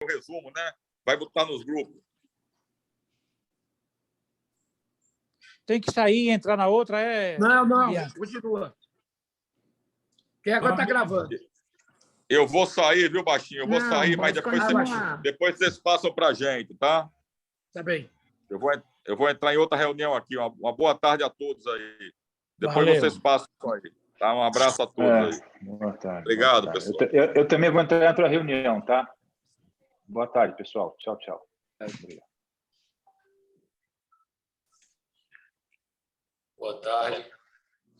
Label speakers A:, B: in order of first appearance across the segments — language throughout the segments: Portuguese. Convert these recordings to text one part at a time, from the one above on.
A: o resumo, né? Vai botar nos grupos.
B: Tem que sair e entrar na outra,
C: Não, continua. Quem agora está gravando.
A: Eu vou sair, viu, Baixinho? Eu vou sair, mas depois vocês passam para a gente, tá?
C: Tá bem.
A: Eu vou entrar em outra reunião aqui. Uma boa tarde a todos aí. Depois
B: Valeu.
A: vocês passam aí. Tá? Um abraço a todos aí.
D: Boa tarde.
A: Obrigado,
D: boa tarde.
A: pessoal.
D: Eu também vou entrar em outra reunião, tá? Boa tarde, pessoal. Tchau, tchau. Obrigado.
E: Boa tarde.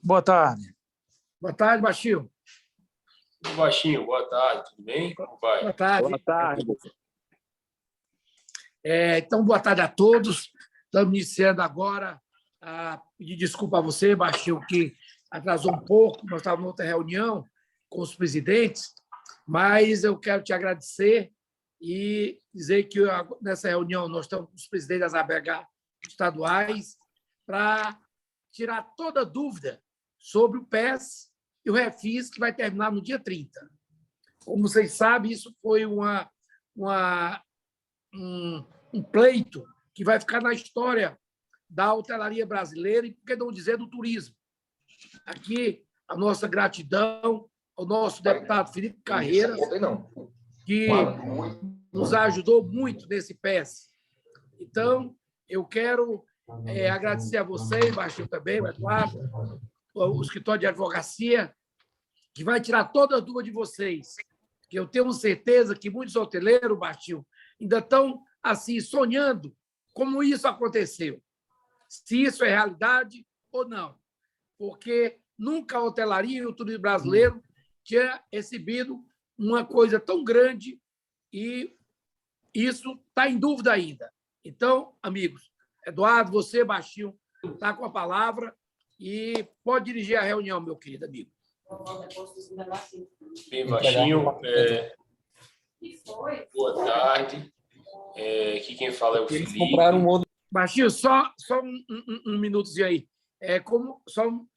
B: Boa tarde.
C: Boa tarde, Baixinho.
E: Tudo baixinho, boa tarde, tudo bem? Como vai?
C: Boa tarde.
D: Boa tarde.
C: Então, boa tarde a todos. Estamos iniciando agora. Pedir desculpa a você, Baixinho, que atrasou um pouco. Nós estávamos em outra reunião com os presidentes, mas eu quero te agradecer e dizer que nessa reunião nós estamos com os presidentes das ABH estaduais para tirar toda dúvida sobre o PES e o Refis, que vai terminar no dia 30. Como vocês sabem, isso foi um pleito que vai ficar na história da hotelaria brasileira e, por que não dizer, do turismo. Aqui, a nossa gratidão ao nosso deputado Felipe Carreira, que nos ajudou muito nesse PES. Então, eu quero agradecer a vocês, Baixinho também, o Eduardo, o escritório de advocacia, que vai tirar toda a dúvida de vocês, que eu tenho certeza que muitos hoteleiros, Baixinho, ainda estão assim, sonhando como isso aconteceu, se isso é realidade ou não, porque nunca a hotelaria e o turismo brasileiro tinha recebido uma coisa tão grande e isso está em dúvida ainda. Então, amigos, Eduardo, você, Baixinho, está com a palavra e pode dirigir a reunião, meu querido amigo.
E: Bem, Baixinho, boa tarde. Aqui quem fala é o Felipe.
C: Baixinho, só um minutozinho aí.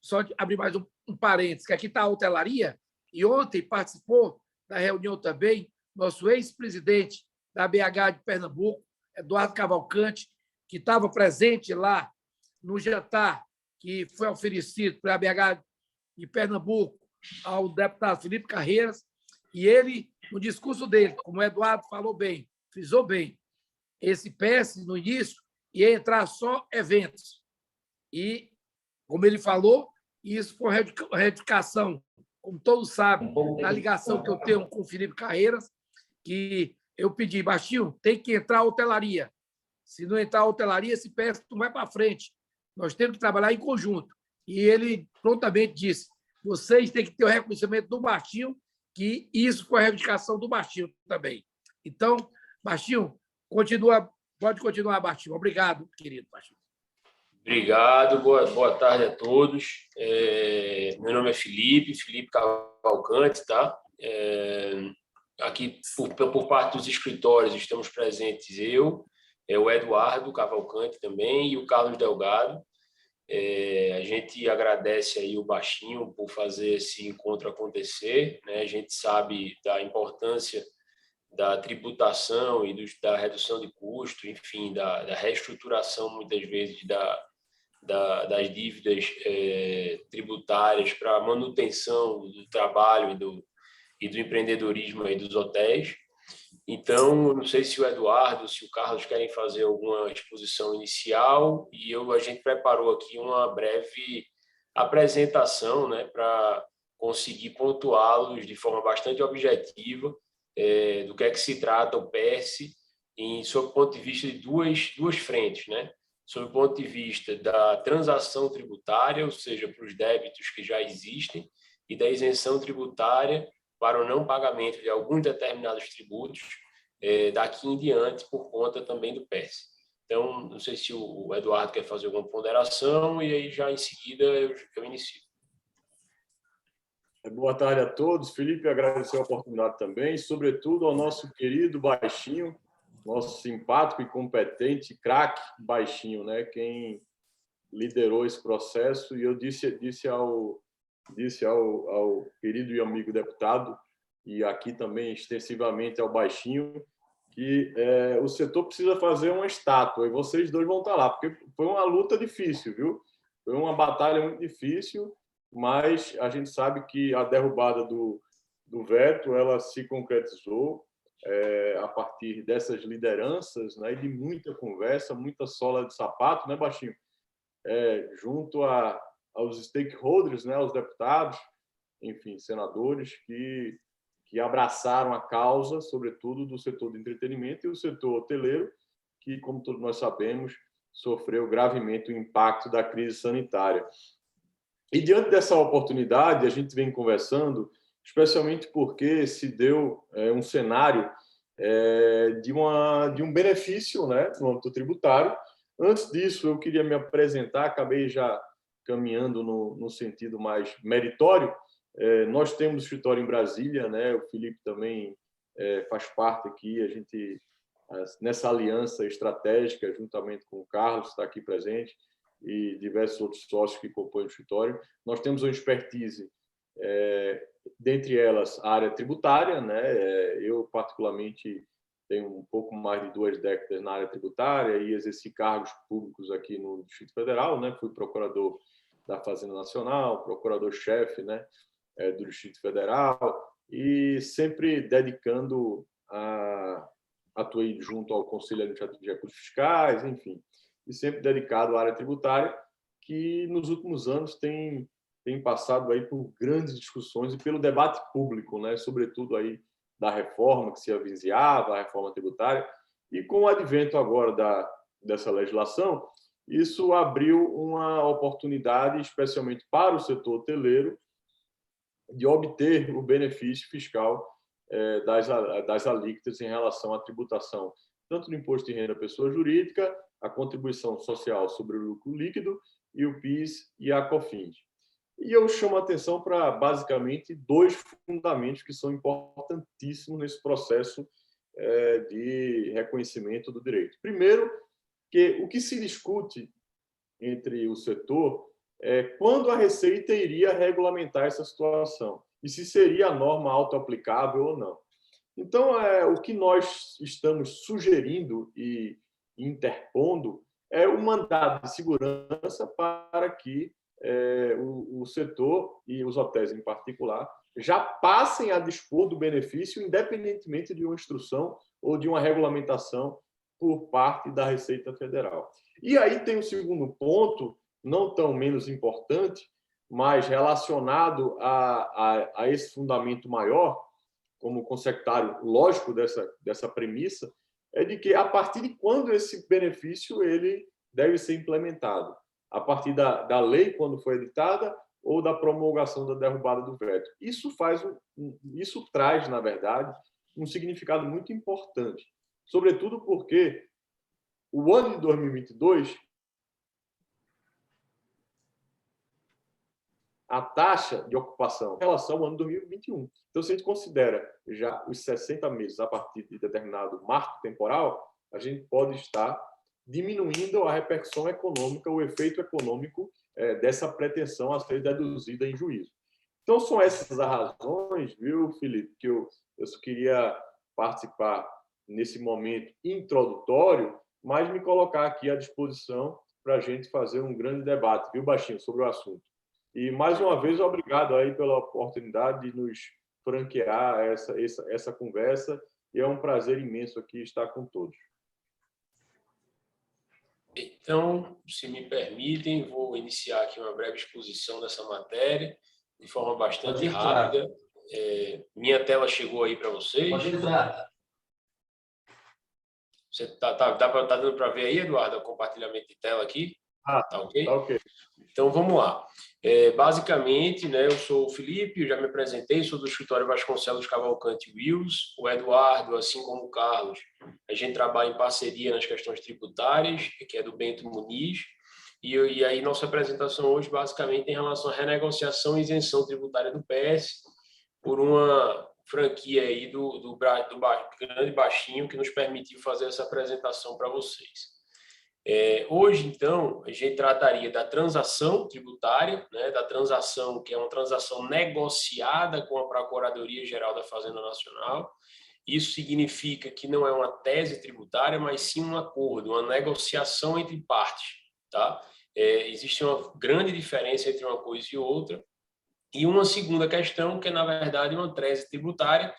C: Só abrir mais um parênteses, que aqui está a hotelaria, e ontem participou da reunião também nosso ex-presidente da BH de Pernambuco, Eduardo Cavalcante, que estava presente lá no jantar que foi oferecido pela BH de Pernambuco ao deputado Felipe Carreiras, e ele, no discurso dele, como o Eduardo falou bem, frisou bem, esse PES, no início, ia entrar só eventos. E, como ele falou, isso foi uma retificação, como todos sabem, na ligação que eu tenho com o Felipe Carreiras, que eu pedi, Baixinho, tem que entrar a hotelaria. Se não entrar a hotelaria, esse PES não vai para frente. Nós temos que trabalhar em conjunto. E ele prontamente disse, vocês têm que ter o reconhecimento do Baixinho, que isso foi a reivindicação do Baixinho também. Então, Baixinho, pode continuar, Baixinho. Obrigado, querido Baixinho.
E: Obrigado, boa tarde a todos. Meu nome é Felipe Cavalcante, tá? Aqui, por parte dos escritórios, estamos presentes o Eduardo Cavalcante também e o Carlos Delgado. A gente agradece aí o Baixinho por fazer esse encontro acontecer, né? A gente sabe da importância da tributação e da redução de custo, enfim, da reestruturação, muitas vezes, das dívidas tributárias para a manutenção do trabalho e do empreendedorismo aí dos hotéis. Então, não sei se o Eduardo, se o Carlos querem fazer alguma exposição inicial e a gente preparou aqui uma breve apresentação, né, para conseguir pontuá-los de forma bastante objetiva do que é que se trata o PES sob o ponto de vista de duas frentes, né? Sob o ponto de vista da transação tributária, ou seja, para os débitos que já existem, e da isenção tributária para o não pagamento de alguns determinados tributos daqui em diante, por conta também do PES. Então, não sei se o Eduardo quer fazer alguma ponderação, e aí já em seguida eu inicio.
F: Boa tarde a todos. Felipe, agradecer a oportunidade também, sobretudo ao nosso querido Baixinho, nosso simpático e competente craque Baixinho, né? Quem liderou esse processo, e eu disse ao querido e amigo deputado, e aqui também extensivamente ao Baixinho, que o setor precisa fazer uma estátua, e vocês dois vão estar lá, porque foi uma luta difícil, viu? Foi uma batalha muito difícil, mas a gente sabe que a derrubada do veto ela se concretizou a partir dessas lideranças, né, e de muita conversa, muita sola de sapato, né, Baixinho? Junto aos stakeholders, né, aos deputados, enfim, senadores que abraçaram a causa, sobretudo do setor de entretenimento e o setor hoteleiro, que, como todos nós sabemos, sofreu gravemente o impacto da crise sanitária. E, diante dessa oportunidade, a gente vem conversando, especialmente porque se deu um cenário de um benefício, né, no âmbito tributário. Antes disso, eu queria me apresentar, acabei já caminhando no sentido mais meritório. Nós temos escritório em Brasília, né? O Felipe também faz parte aqui, a gente, nessa aliança estratégica, juntamente com o Carlos, está aqui presente, e diversos outros sócios que compõem o escritório. Nós temos uma expertise, dentre elas, a área tributária, né? Eu, particularmente, tenho um pouco mais de 2 décadas na área tributária e exerci cargos públicos aqui no Distrito Federal, né? Fui procurador da Fazenda Nacional, procurador-chefe, né, do Distrito Federal, e sempre dedicando atuei junto ao Conselho Administrativo de Recursos Fiscais, enfim, e sempre dedicado à área tributária, que nos últimos anos tem passado aí por grandes discussões e pelo debate público, né, sobretudo aí da reforma que se avizinhava, a reforma tributária, e com o advento agora dessa legislação, isso abriu uma oportunidade, especialmente para o setor hoteleiro, de obter o benefício fiscal das alíquotas em relação à tributação, tanto do imposto de renda à pessoa jurídica, a contribuição social sobre o lucro líquido e o PIS e a COFINS. E eu chamo a atenção para, basicamente, 2 fundamentos que são importantíssimos nesse processo de reconhecimento do direito. Primeiro, que o que se discute entre o setor é quando a Receita iria regulamentar essa situação e se seria a norma autoaplicável ou não. Então, o que nós estamos sugerindo e interpondo é um mandado de segurança para que o setor e os hotéis em particular já passem a dispor do benefício independentemente de uma instrução ou de uma regulamentação por parte da Receita Federal. E aí tem um segundo ponto, não tão menos importante, mas relacionado a esse fundamento maior, como consecutário lógico dessa premissa, é de que a partir de quando esse benefício ele deve ser implementado? A partir da lei, quando foi editada, ou da promulgação da derrubada do veto? Isso traz, na verdade, um significado muito importante, sobretudo porque o ano de 2022, a taxa de ocupação em relação ao ano de 2021. Então, se a gente considera já os 60 meses a partir de determinado marco temporal, a gente pode estar diminuindo a repercussão econômica, o efeito econômico dessa pretensão a ser deduzida em juízo. Então, são essas as razões, viu, Felipe, que eu só queria participar nesse momento introdutório, mas me colocar aqui à disposição para a gente fazer um grande debate, viu, Baixinho, sobre o assunto. E, mais uma vez, obrigado aí pela oportunidade de nos franquear essa conversa, e é um prazer imenso aqui estar com todos.
E: Então, se me permitem, vou iniciar aqui uma breve exposição dessa matéria, de forma bastante rápida. Minha tela chegou aí para vocês?
G: Pode entrar.
E: Você tá dando para ver aí, Eduardo, o compartilhamento de tela aqui? Tá ok?
F: Tá ok.
E: Então, vamos lá. Basicamente, né, eu sou o Felipe, eu já me apresentei, sou do escritório Vasconcelos Cavalcante Wills. O Eduardo, assim como o Carlos, a gente trabalha em parceria nas questões tributárias, que é do Bento Muniz. E aí, nossa apresentação hoje, basicamente, em relação à renegociação e isenção tributária do PS, por uma franquia aí do grande Baixinho, que nos permitiu fazer essa apresentação para vocês. Hoje, então, a gente trataria da transação tributária, né, da transação que é uma transação negociada com a Procuradoria-Geral da Fazenda Nacional, Isso significa que não é uma tese tributária, mas sim um acordo, uma negociação entre partes, tá? Existe uma grande diferença entre uma coisa e outra. E uma segunda questão, que é, na verdade, uma tese tributária,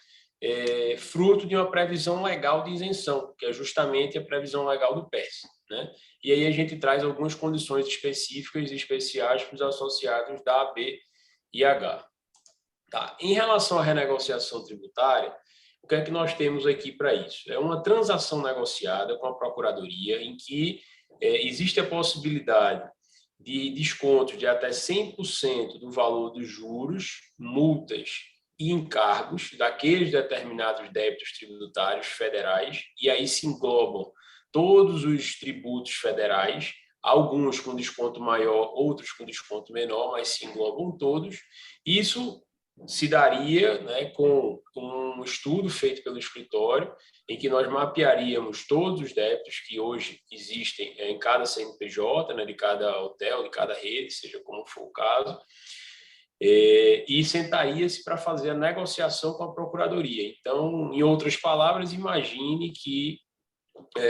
E: fruto de uma previsão legal de isenção, que é justamente a previsão legal do PERS, né? E aí a gente traz algumas condições específicas e especiais para os associados da A, B e H. Tá. Em relação à renegociação tributária, o que é que nós temos aqui para isso? É uma transação negociada com a Procuradoria em que existe a possibilidade de desconto de até 100% do valor dos juros, multas e encargos daqueles determinados débitos tributários federais, e aí se englobam todos os tributos federais, alguns com desconto maior, outros com desconto menor, mas se englobam todos. Isso se daria, né, com um estudo feito pelo escritório, em que nós mapearíamos todos os débitos que hoje existem em cada CNPJ, né, de cada hotel, de cada rede, seja como for o caso, e sentaria-se para fazer a negociação com a Procuradoria. Então, em outras palavras, imagine que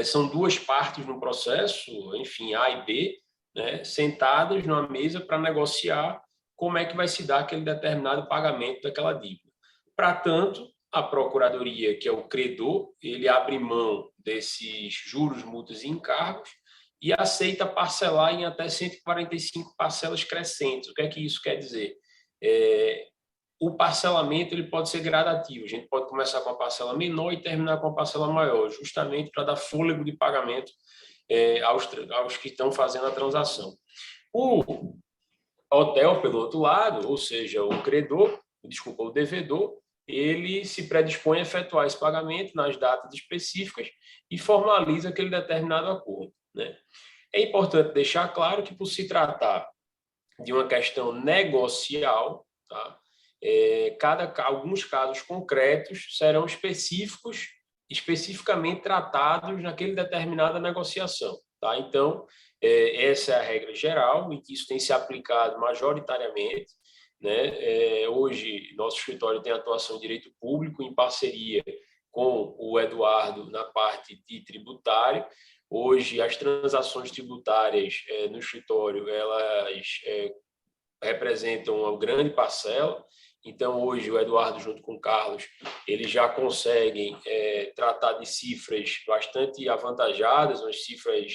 E: são duas partes no processo, enfim, A e B, né, sentadas numa mesa para negociar como é que vai se dar aquele determinado pagamento daquela dívida. Para tanto, a Procuradoria, que é o credor, ele abre mão desses juros, multas e encargos e aceita parcelar em até 145 parcelas crescentes. O que é que isso quer dizer? O parcelamento ele pode ser gradativo. A gente pode começar com a parcela menor e terminar com a parcela maior, justamente para dar fôlego de pagamento aos que estão fazendo a transação. O hotel, pelo outro lado, ou seja, o devedor, ele se predispõe a efetuar esse pagamento nas datas específicas e formaliza aquele determinado acordo, né? É importante deixar claro que, por se tratar de uma questão negocial, tá? Alguns casos concretos serão especificamente tratados naquele determinada negociação, tá? Então, essa é a regra geral, em que isso tem se aplicado majoritariamente, né? Hoje, nosso escritório tem atuação em direito público, em parceria com o Eduardo na parte de tributário. Hoje, as transações tributárias no escritório, elas representam uma grande parcela. Então, hoje, o Eduardo, junto com o Carlos, eles já conseguem tratar de cifras bastante avantajadas, umas cifras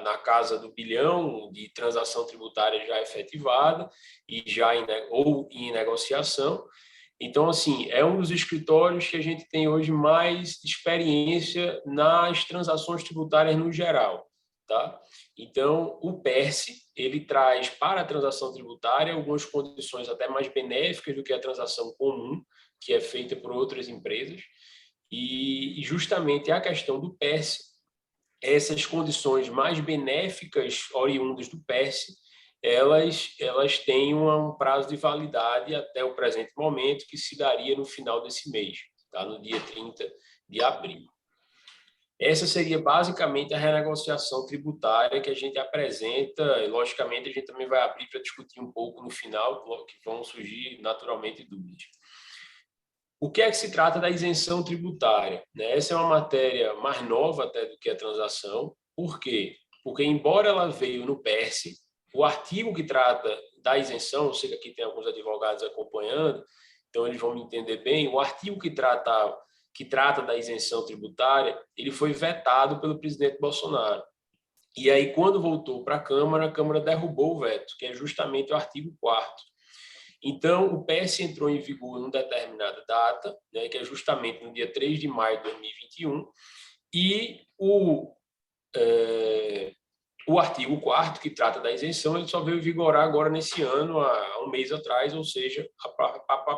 E: na casa do bilhão de transação tributária já efetivada e já em negociação. Então, assim, é um dos escritórios que a gente tem hoje mais experiência nas transações tributárias no geral, tá? Então, o PERS, ele traz para a transação tributária algumas condições até mais benéficas do que a transação comum, que é feita por outras empresas, e justamente a questão do PERS, essas condições mais benéficas oriundas do PERS, elas têm um prazo de validade até o presente momento, que se daria no final desse mês, tá? No dia 30 de abril. Essa seria basicamente a renegociação tributária que a gente apresenta, e logicamente a gente também vai abrir para discutir um pouco no final, que vão surgir naturalmente dúvidas. O que é que se trata da isenção tributária? Essa é uma matéria mais nova até do que a transação. Por quê? Porque, embora ela veio no PERS, o artigo que trata da isenção, eu sei que aqui tem alguns advogados acompanhando, então eles vão me entender bem, o artigo que trata da isenção tributária, ele foi vetado pelo presidente Bolsonaro. E aí, quando voltou para a Câmara derrubou o veto, que é justamente o artigo 4º. Então, o PERS entrou em vigor numa determinada data, né, que é justamente no dia 3 de maio de 2021, e o artigo 4º, que trata da isenção, ele só veio vigorar agora nesse ano, há um mês atrás, ou seja,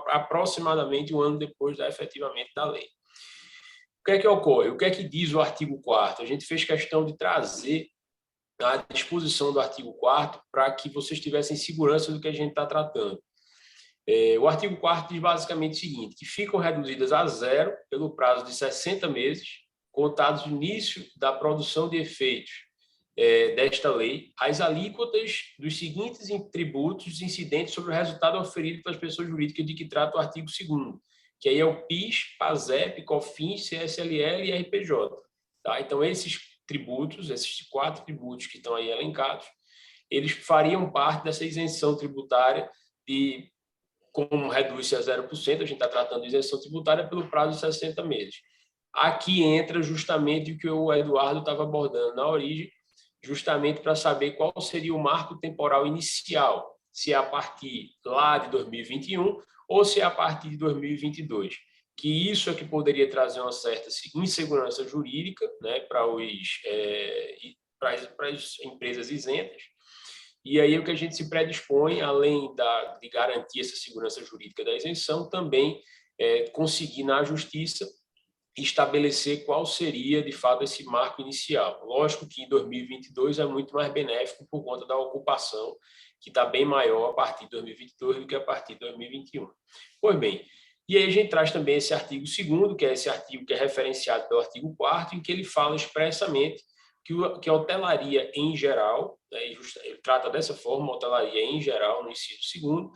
E: aproximadamente um ano depois efetivamente da lei. O que é que ocorre? O que é que diz o artigo 4º? A gente fez questão de trazer a disposição do artigo 4º para que vocês tivessem segurança do que a gente está tratando. O artigo 4º diz basicamente o seguinte, que ficam reduzidas a zero pelo prazo de 60 meses, contados do início da produção de efeitos desta lei, as alíquotas dos seguintes tributos incidentes sobre o resultado oferido pelas pessoas jurídicas de que trata o artigo 2º, que aí é o PIS, PASEP, COFINS, CSLL e RPJ. Tá? Então, esses tributos, esses 4 tributos que estão aí elencados, eles fariam parte dessa isenção tributária de, como reduz-se a 0%, a gente está tratando de isenção tributária pelo prazo de 60 meses. Aqui entra justamente o que o Eduardo estava abordando na origem, justamente para saber qual seria o marco temporal inicial, se é a partir lá de 2021 ou se é a partir de 2022. Que isso é que poderia trazer uma certa insegurança jurídica, né, para as empresas isentas. E aí o que a gente se predispõe, além de garantir essa segurança jurídica da isenção, também conseguir na justiça estabelecer qual seria, de fato, esse marco inicial. Lógico que em 2022 é muito mais benéfico por conta da ocupação, que está bem maior a partir de 2022 do que a partir de 2021. Pois bem, e aí a gente traz também esse artigo 2º, que é esse artigo que é referenciado pelo artigo 4º, em que ele fala expressamente que a hotelaria em geral, né, ele trata dessa forma, a hotelaria em geral, no inciso 2º,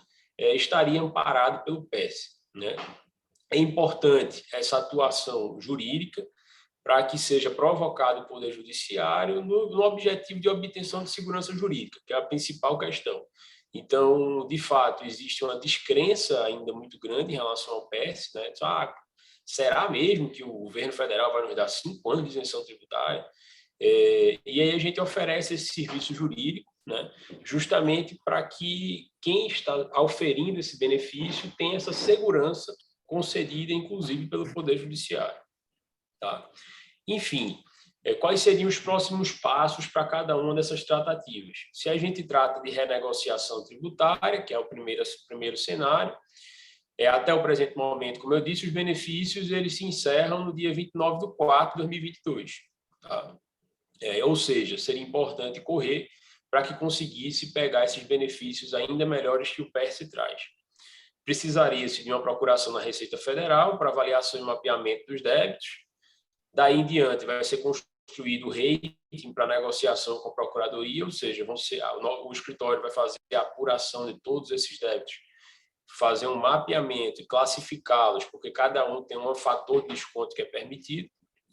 E: estaria amparado pelo PES, né? É importante essa atuação jurídica para que seja provocado o Poder Judiciário no objetivo de obtenção de segurança jurídica, que é a principal questão. Então, de fato, existe uma descrença ainda muito grande em relação ao PES, né? Será mesmo que o governo federal vai nos dar 5 anos de isenção tributária? E aí a gente oferece esse serviço jurídico, né? Justamente para que quem está auferindo esse benefício tenha essa segurança concedida, inclusive, pelo Poder Judiciário. Tá? Enfim, quais seriam os próximos passos para cada uma dessas tratativas? Se a gente trata de renegociação tributária, que é o primeiro cenário, até o presente momento, como eu disse, os benefícios eles se encerram no dia 29/4 de 2022. Tá? Ou seja, seria importante correr para que conseguisse pegar esses benefícios ainda melhores que o PES traz. Precisaria-se de uma procuração na Receita Federal para avaliação e mapeamento dos débitos. Daí em diante, vai ser construído o rating para negociação com a Procuradoria, ou seja, o escritório vai fazer a apuração de todos esses débitos, fazer um mapeamento e classificá-los, porque cada um tem um fator de desconto que é permitido.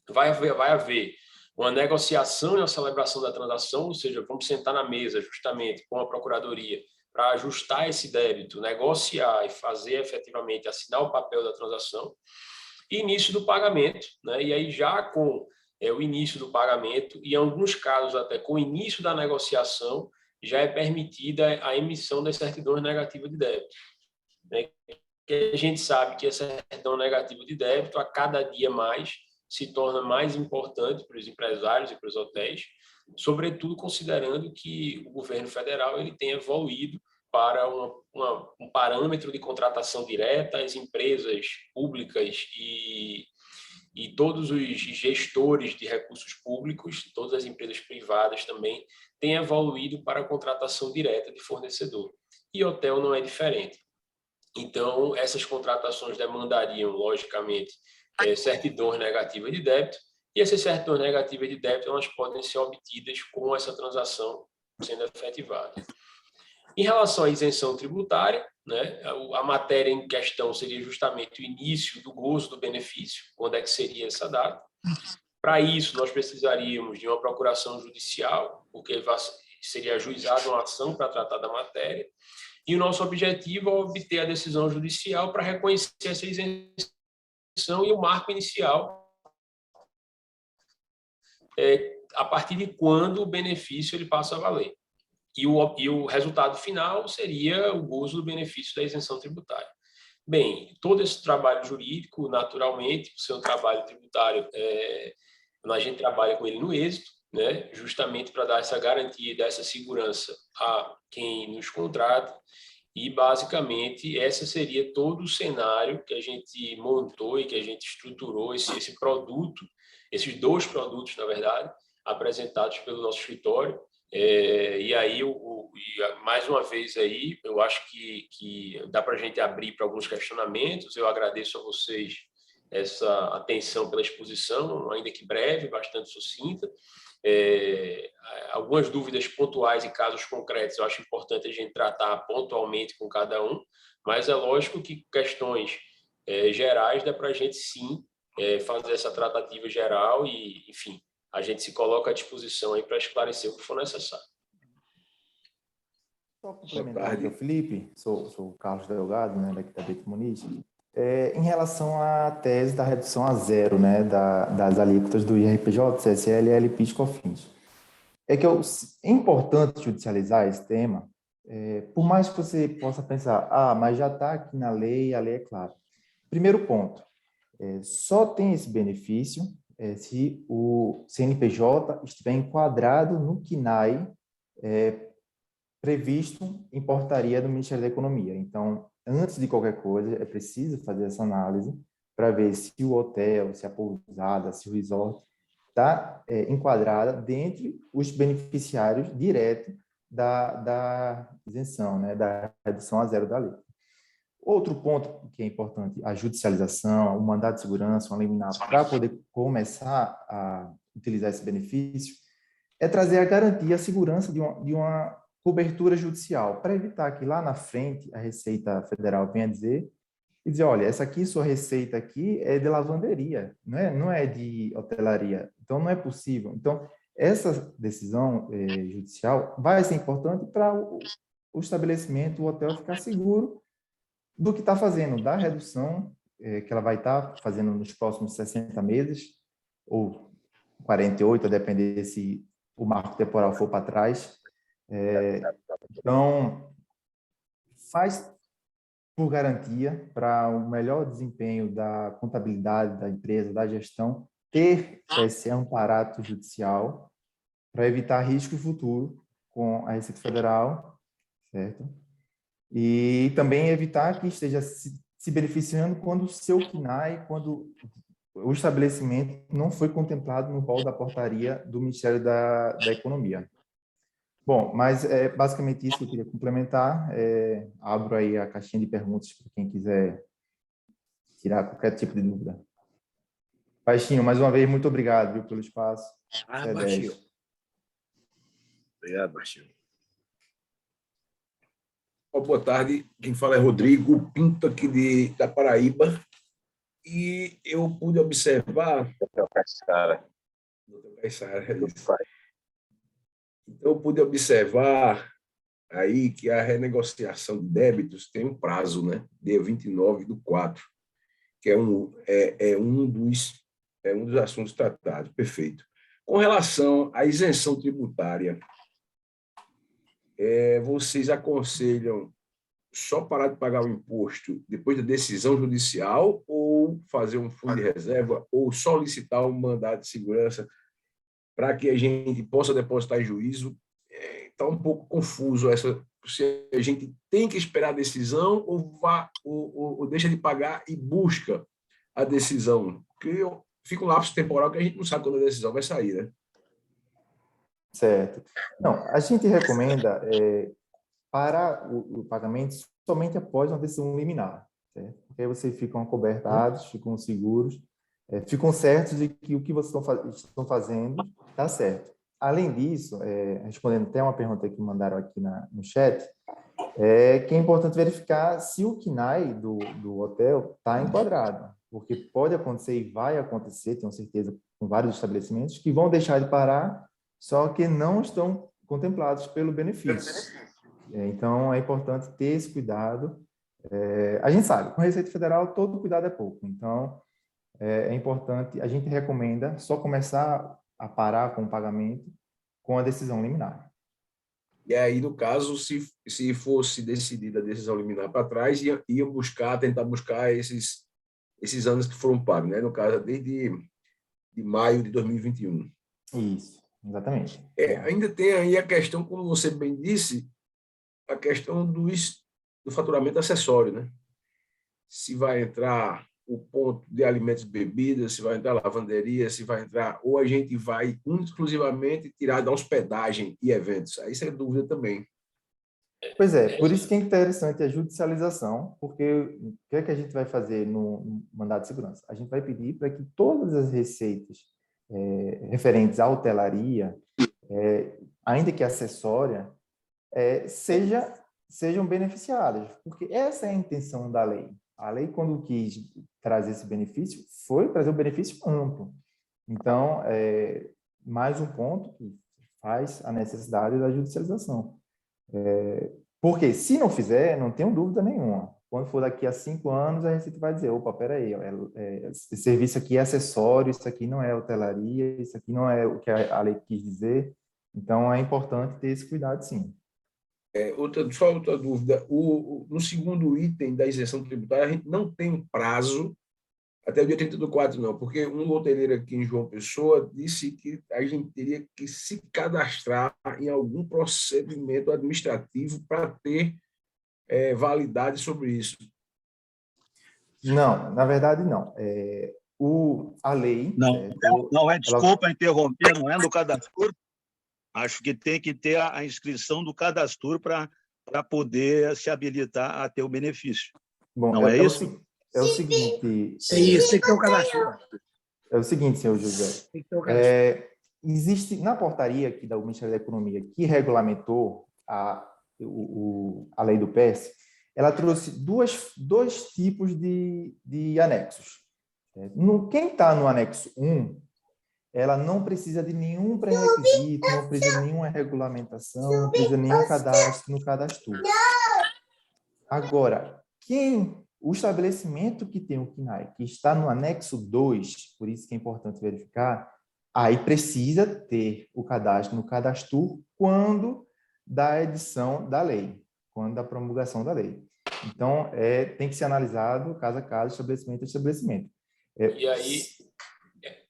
E: Vai haver uma negociação e uma celebração da transação, ou seja, vamos sentar na mesa justamente com a Procuradoria para ajustar esse débito, negociar e fazer efetivamente, assinar o papel da transação, e início do pagamento, né? E aí já com o início do pagamento, e em alguns casos até com o início da negociação, já é permitida a emissão das certidões negativas de débito. Né? Que a gente sabe que essa certidão negativa de débito, a cada dia mais, se torna mais importante para os empresários e para os hotéis, sobretudo considerando que o governo federal ele tem evoluído para um parâmetro de contratação direta, as empresas públicas e todos os gestores de recursos públicos, todas as empresas privadas também, têm evoluído para a contratação direta de fornecedor. E hotel não é diferente. Então, essas contratações demandariam, logicamente, certidões negativas de débito, e essas certidões negativas de débito elas podem ser obtidas com essa transação sendo efetivada. Em relação à isenção tributária, né, a matéria em questão seria justamente o início do gozo do benefício, quando é que seria essa data. Para isso, nós precisaríamos de uma procuração judicial, porque seria ajuizada uma ação para tratar da matéria, e o nosso objetivo é obter a decisão judicial para reconhecer essa isenção e o marco inicial, a partir de quando o benefício ele passa a valer. E o resultado final seria o gozo do benefício da isenção tributária. Bem, todo esse trabalho jurídico, naturalmente, o seu trabalho tributário, a gente trabalha com ele no êxito, né, justamente para dar essa garantia e dar essa segurança a quem nos contrata. E, basicamente, esse seria todo o cenário que a gente montou e que a gente estruturou, esse produto, esses 2 produtos, na verdade, apresentados pelo nosso escritório. E aí, mais uma vez, aí, eu acho que dá para a gente abrir para alguns questionamentos. Eu agradeço a vocês essa atenção pela exposição, ainda que breve, bastante sucinta. Algumas dúvidas pontuais e casos concretos eu acho importante a gente tratar pontualmente com cada um, mas é lógico que questões gerais, dá para a gente, sim, fazer essa tratativa geral e, enfim, a gente se coloca à disposição aí para esclarecer o que for necessário.
G: Só complementar aqui, Felipe, sou o Carlos Delgado, né, daqui da Beto Muniz. Em relação à tese da redução a zero, né, das alíquotas do IRPJ, CSL, LPIS e COFINS. É importante judicializar esse tema, por mais que você possa pensar, mas já está aqui na lei, a lei é clara. Primeiro ponto, só tem esse benefício se o CNPJ estiver enquadrado no CNAE previsto em portaria do Ministério da Economia. Então, antes de qualquer coisa, é preciso fazer essa análise para ver se o hotel, se a pousada, se o resort está enquadrada dentre os beneficiários diretos da isenção, né, da redução a zero da lei. Outro ponto que é importante, a judicialização, o mandado de segurança, uma liminar, para poder começar a utilizar esse benefício, é trazer a garantia, a segurança de uma cobertura judicial, para evitar que lá na frente a Receita Federal venha dizer, olha, essa aqui, sua receita aqui é de lavanderia, não é de hotelaria, então não é possível. Então, essa decisão judicial vai ser importante para o estabelecimento, o hotel ficar seguro do que está fazendo, da redução que ela vai estar fazendo nos próximos 60 meses, ou 48, a depender se o marco temporal for para trás. Então, faz por garantia para o melhor desempenho da contabilidade da empresa, da gestão, ter esse amparato judicial para evitar risco futuro com a Receita Federal, certo? E também evitar que esteja se beneficiando quando o seu CNAE, quando o estabelecimento não foi contemplado no rol da portaria do Ministério da Economia. Bom, mas é basicamente isso que eu queria complementar. Abro aí a caixinha de perguntas para quem quiser tirar qualquer tipo de dúvida. Baixinho, mais uma vez, muito obrigado, viu, pelo espaço.
C: Baixinho. Obrigado, Baixinho. Boa tarde, quem fala é Rodrigo Pinto, aqui da Paraíba. E eu pude observar... Então, eu pude observar aí que a renegociação de débitos tem um prazo, né? Dia 29/4, que é um dos assuntos tratados. Perfeito. Com relação à isenção tributária, vocês aconselham só parar de pagar o imposto depois da decisão judicial ou fazer um fundo de reserva ou solicitar um mandado de segurança para que a gente possa depositar em juízo? Está um pouco confuso se a gente tem que esperar a decisão ou deixa de pagar e busca a decisão. Porque fica um lapso temporal que a gente não sabe quando a decisão vai sair, né?
G: Certo. Não, a gente recomenda parar o pagamento somente após uma decisão liminar, certo? Porque aí vocês ficam cobertados, ficam seguros, ficam certos de que o que vocês estão fazendo está certo. Além disso, respondendo até uma pergunta que mandaram aqui no chat, que é importante verificar se o CNAE do hotel está enquadrado, porque pode acontecer e vai acontecer, tenho certeza, com vários estabelecimentos, que vão deixar de parar, só que não estão contemplados pelo benefício. Então, é importante ter esse cuidado. A gente sabe, com a Receita Federal, todo cuidado é pouco. Então, é importante, a gente recomenda só começar a parar com o pagamento com a decisão liminar.
C: E aí, no caso, se fosse decidida a decisão liminar para trás, iam tentar buscar esses anos que foram pagos, né? No caso, desde maio de 2021.
G: Isso, exatamente.
C: Ainda tem aí a questão, como você bem disse, a questão do faturamento acessório, né? Se vai entrar o ponto de alimentos e bebidas, se vai entrar lavanderia, se vai entrar, ou a gente vai exclusivamente tirar da hospedagem e eventos. Aí isso é dúvida também.
G: Pois é, por isso que é interessante a judicialização, porque o que é que a gente vai fazer no mandado de segurança? A gente vai pedir para que todas as receitas referentes à hotelaria, ainda que acessória, sejam beneficiadas, porque essa é a intenção da lei. A lei, quando quis trazer esse benefício, foi trazer o benefício amplo. Então, mais um ponto que faz a necessidade da judicialização. Porque, se não fizer, não tenho dúvida nenhuma, quando for daqui a 5 anos, a Receita vai dizer, opa, peraí, esse serviço aqui é acessório, isso aqui não é hotelaria, isso aqui não é o que a lei quis dizer. Então, é importante ter esse cuidado, sim.
H: Só outra dúvida. No segundo item da isenção tributária, a gente não tem prazo até o dia 30 do 4, não, porque um hoteleiro aqui em João Pessoa disse que a gente teria que se cadastrar em algum procedimento administrativo para ter validade sobre isso.
G: Não, na verdade, não. A lei...
I: Não é, desculpa interromper, não é no cadastro. Acho que tem que ter a inscrição do cadastro para poder se habilitar a ter o benefício.
G: Bom,
I: não é isso?
G: É o seguinte...
C: É isso, tem que ter um cadastro.
G: É o seguinte, senhor José. Existe, na portaria aqui do Ministério da Economia, que regulamentou a lei do PES, ela trouxe dois tipos de anexos. Quem está no anexo 1, ela não precisa de nenhum pré-requisito, não precisa de nenhuma regulamentação, não precisa de nenhum cadastro no cadastro. Agora, o estabelecimento que tem o KNAI, que está no anexo 2, por isso que é importante verificar, aí precisa ter o cadastro no cadastro quando da edição da lei, quando da promulgação da lei. Então, tem que ser analisado caso a caso, estabelecimento a estabelecimento.
E: E aí,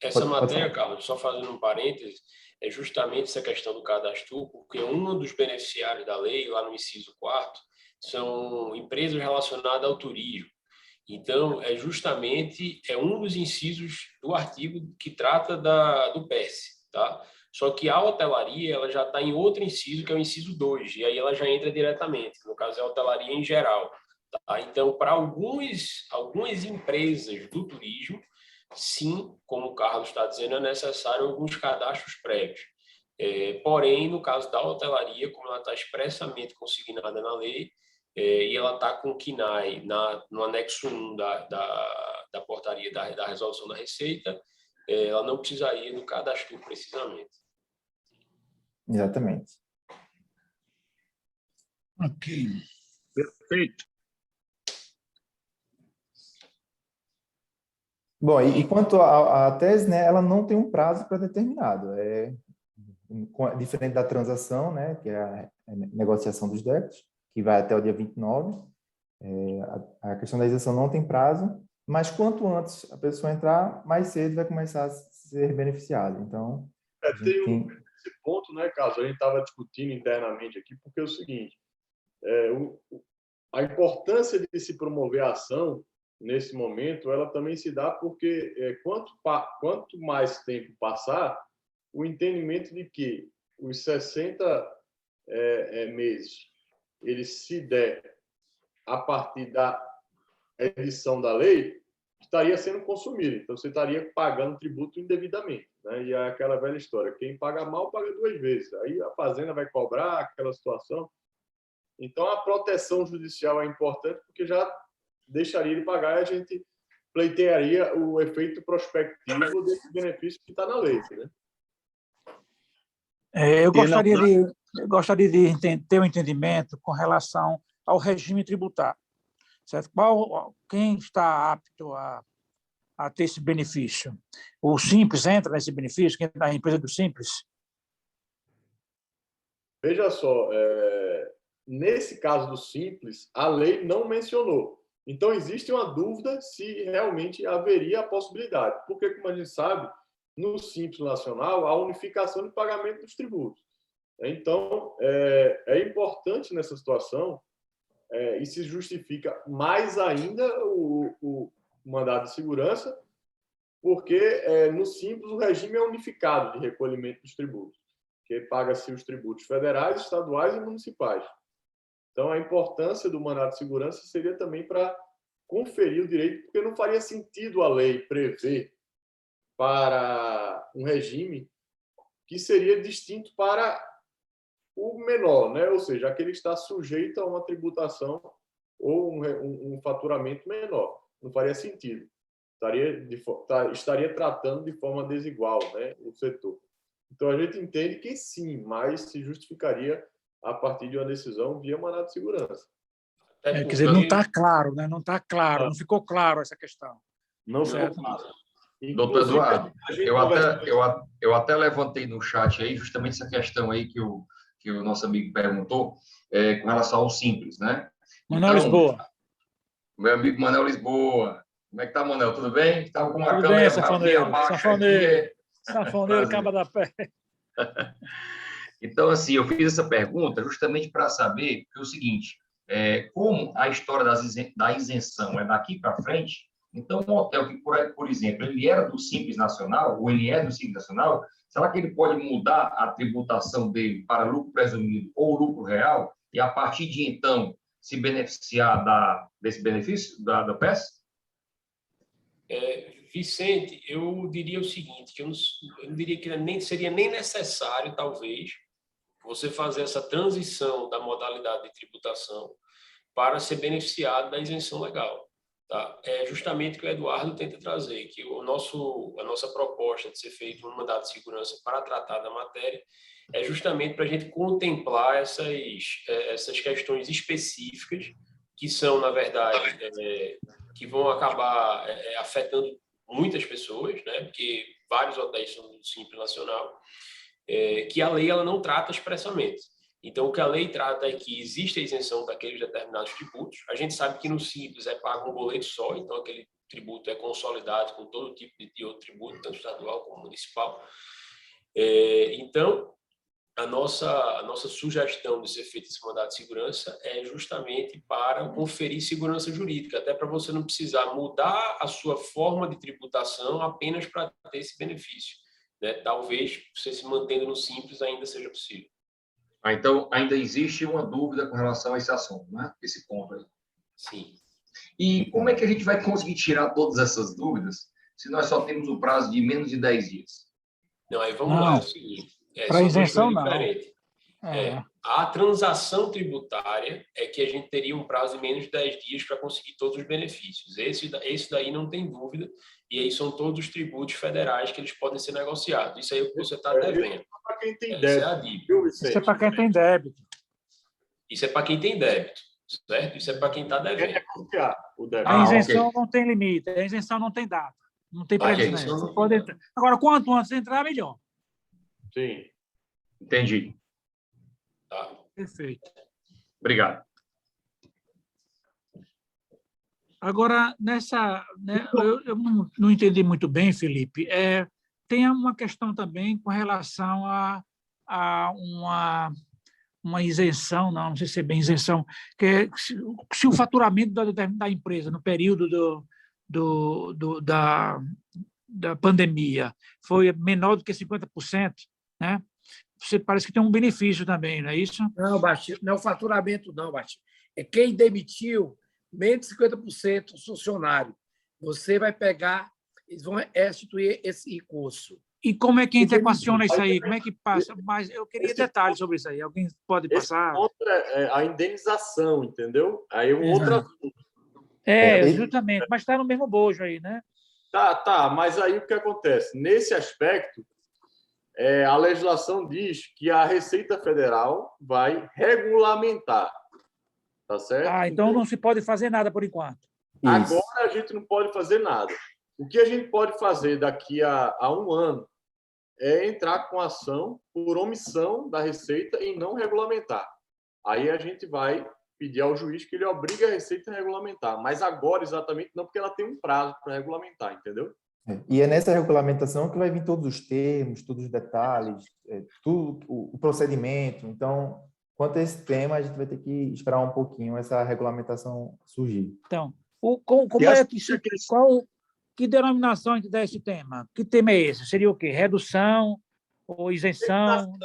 E: essa matéria, Carlos, só fazendo um parênteses, é justamente essa questão do cadastro, porque um dos beneficiários da lei, lá no inciso 4º, são empresas relacionadas ao turismo. Então, justamente um dos incisos do artigo que trata do PES, tá? Só que a hotelaria, ela já está em outro inciso, que é o inciso 2, e aí ela já entra diretamente, no caso é a hotelaria em geral. Tá? Então, para algumas empresas do turismo, sim, como o Carlos está dizendo, é necessário alguns cadastros prévios. Porém, no caso da hotelaria, como ela está expressamente consignada na lei, e ela está com o KNAI no anexo 1 da portaria da resolução da Receita, ela não precisaria do cadastro precisamente.
G: Exatamente.
I: Ok. Perfeito.
G: Bom, e quanto à tese, né, ela não tem um prazo pré-determinado. Diferente da transação, né, que é a negociação dos débitos, que vai até o dia 29. A questão da isenção não tem prazo, mas quanto antes a pessoa entrar, mais cedo vai começar a ser beneficiada. Então,
F: esse ponto, né, Carlos, a gente estava discutindo internamente aqui, porque é o seguinte, a importância de se promover a ação nesse momento, ela também se dá porque quanto mais tempo passar, o entendimento de que os 60 meses, eles se der a partir da edição da lei, estaria sendo consumido. Então, você estaria pagando tributo indevidamente. Né? E é aquela velha história, quem paga mal, paga 2 vezes. Aí a fazenda vai cobrar aquela situação. Então, a proteção judicial é importante porque já deixaria de pagar e a gente pleitearia o efeito prospectivo desse benefício que está na lei. Né?
B: Eu gostaria de ter um entendimento com relação ao regime tributário. Certo? Quem está apto a ter esse benefício? O Simples entra nesse benefício? Quem está na empresa do Simples?
F: Veja só, nesse caso do Simples, a lei não mencionou. Então, existe uma dúvida se realmente haveria a possibilidade. Porque, como a gente sabe, no Simples Nacional, há unificação de pagamento dos tributos. Então, é importante nessa situação, e se justifica mais ainda o mandado de segurança, porque no Simples o regime é unificado de recolhimento dos tributos, que paga-se os tributos federais, estaduais e municipais. Então, a importância do mandado de segurança seria também para conferir o direito, porque não faria sentido a lei prever para um regime que seria distinto para o menor, né? Ou seja, aquele que está sujeito a uma tributação ou um faturamento menor. Não faria sentido. Estaria tratando de forma desigual, né, o setor. Então, a gente entende que sim, mas se justificaria a partir de uma decisão via mandado de segurança.
B: Quer dizer, não está claro, né? Não está claro, não ficou claro essa questão.
F: Não ficou claro.
J: Doutor Eduardo, eu até levantei no chat aí justamente essa questão aí que o nosso amigo perguntou com relação ao Simples, né?
B: Manuel Lisboa.
J: Meu amigo Manuel Lisboa. Como é que tá, Manuel? Tudo bem? Estava com uma
B: Tudo
J: câmera
B: bem, Sanfoneiro.
J: Sanfoneiro.
B: Sanfoneiro, caba da pé.
J: Então, assim, eu fiz essa pergunta justamente para saber que é o seguinte, como a história da isenção é daqui para frente, então um hotel que, por exemplo, ele era do Simples Nacional, ou ele é do Simples Nacional, será que ele pode mudar a tributação dele para lucro presumido ou lucro real e, a partir de então, se beneficiar desse benefício da PES?
E: Vicente, eu diria o seguinte, que eu não diria que nem seria nem necessário, talvez, você fazer essa transição da modalidade de tributação para ser beneficiado da isenção legal. Tá? É justamente o que o Eduardo tenta trazer, que a nossa proposta de ser feito um mandado de segurança para tratar da matéria é justamente para a gente contemplar essas questões específicas que são, na verdade, que vão acabar afetando muitas pessoas, né? Porque vários hotéis são do Simples Nacional, que a lei ela não trata expressamente. Então, o que a lei trata é que existe a isenção daqueles determinados tributos. A gente sabe que no Simples é pago um boleto só, então aquele tributo é consolidado com todo tipo de outro tributo, tanto estadual como municipal. Então, a nossa sugestão de ser feito esse mandado de segurança é justamente para conferir segurança jurídica, até para você não precisar mudar a sua forma de tributação apenas para ter esse benefício, né? Talvez você se mantendo no Simples ainda seja possível.
J: Então, ainda existe uma dúvida com relação a esse assunto, né? Esse ponto aí.
E: Sim.
J: E como é que a gente vai conseguir tirar todas essas dúvidas se nós só temos um prazo de menos de 10 dias?
E: Não, aí vamos lá, é o seguinte.
B: Para isenção, não.
E: A transação tributária é que a gente teria um prazo de menos de 10 dias para conseguir todos os benefícios. Esse daí não tem dúvida, e aí são todos os tributos federais que eles podem ser negociados. Isso aí é o que você está devendo.
F: Para quem tem
E: débito.
F: É a dívida.
B: Isso é para quem tem débito.
E: Isso é para quem tem débito, certo? Isso é para quem está devendo.
B: A isenção não tem limite, a isenção não tem data, não tem previsão. Você pode entrar. Agora, quanto antes entrar, melhor.
F: Sim.
J: Entendi.
E: Tá.
B: Perfeito.
J: Obrigado.
B: Agora, eu não entendi muito bem, Felipe. Tem uma questão também com relação a uma isenção, não sei se é bem isenção, que é se o faturamento da empresa no período da pandemia foi menor do que 50%, né? Você parece que tem um benefício também, não é isso?
C: Não, Baixinho, não é o faturamento, não, Baixinho. É quem demitiu menos de 50% do funcionário. Você vai pegar, eles vão restituir esse recurso.
B: E como é que interquaciona isso aí? Como é que passa? Mas eu queria detalhes sobre isso aí. Alguém pode passar?
F: A indenização, entendeu? Aí outro assunto.
B: Justamente. Mas está no mesmo bojo aí, né?
F: Tá. Mas aí o que acontece? Nesse aspecto, a legislação diz que a Receita Federal vai regulamentar. Tá certo?
B: Então não se pode fazer nada por enquanto.
F: Agora a gente não pode fazer nada. O que a gente pode fazer daqui a um ano é entrar com ação por omissão da Receita em não regulamentar. Aí a gente vai pedir ao juiz que ele obrigue a Receita a regulamentar. Mas agora, exatamente, não, porque ela tem um prazo para regulamentar, entendeu?
G: E é nessa regulamentação que vai vir todos os termos, todos os detalhes, tudo, o procedimento. Então, quanto a esse tema, a gente vai ter que esperar um pouquinho essa regulamentação surgir.
B: Então, que denominação a gente dá esse tema? Que tema é esse? Seria o quê? Redução ou isenção?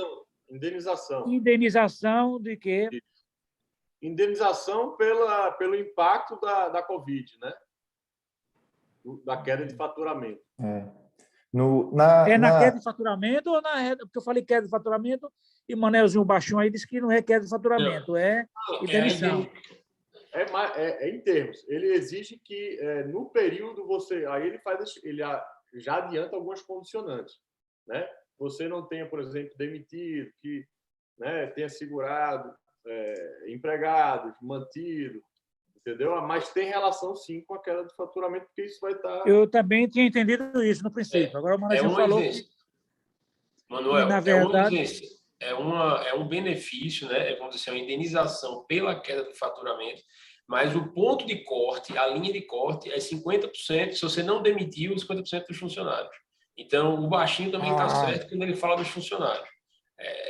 F: Indenização.
B: Indenização de quê?
F: Indenização pelo impacto da Covid, né? Da queda de faturamento.
B: Na queda de faturamento ou porque eu falei queda de faturamento e o Manelzinho Baixinho aí disse que não é queda de faturamento, indenização.
F: em termos. Ele exige que, no período, você... Aí ele já adianta algumas condicionantes, né? Você não tenha, por exemplo, demitido, que, né, tenha segurado empregados, mantido, entendeu? Mas tem relação, sim, com a queda do faturamento, porque isso vai estar...
B: Eu também tinha entendido isso no princípio. Agora o Manuel falou que...
E: Manuel,
B: na verdade...
E: é um benefício, né? Vamos dizer, uma indenização pela queda do faturamento, mas o ponto de corte, a linha de corte é 50%, se você não demitiu, 50% dos funcionários. Então, o baixinho também está certo quando ele fala dos funcionários.